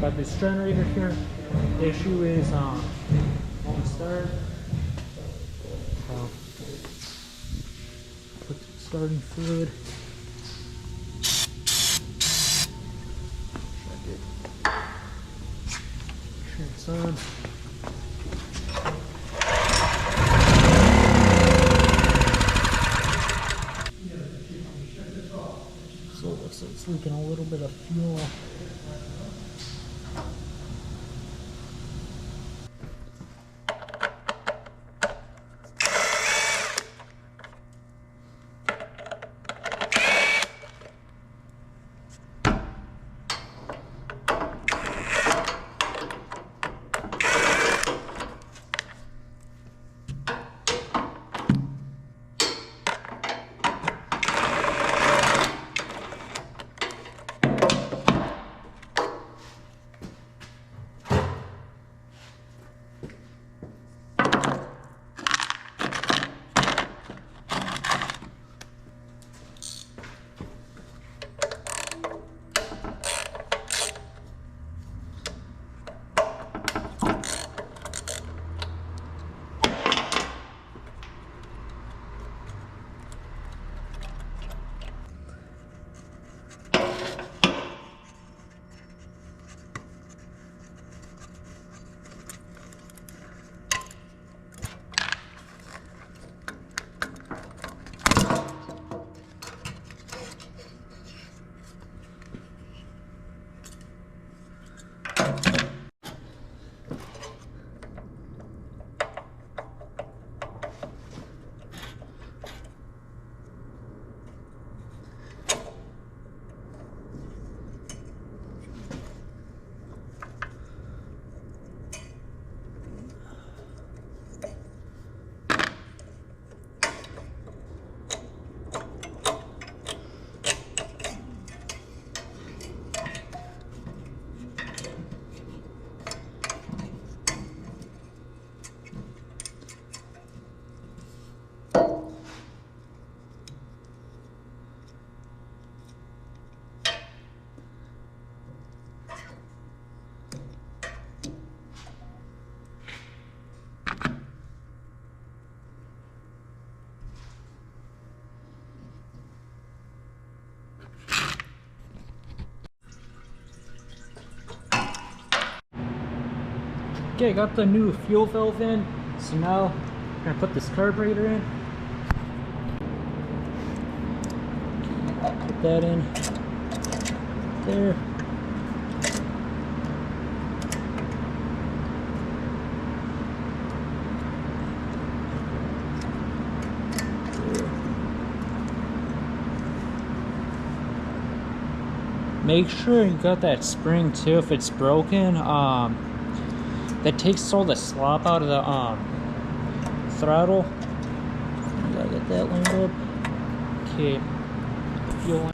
But this generator here, the issue is when we start, put the starting fluid. Check it. Make sure it's on. So it looks like it's leaking a little bit of fuel. Okay, I got the new fuel valve in, so now I'm gonna put this carburetor in. Put that in there. Make sure you got that spring too if it's broken. That takes all the slop out of the throttle. Gotta get that lined up. Okay. Fuel.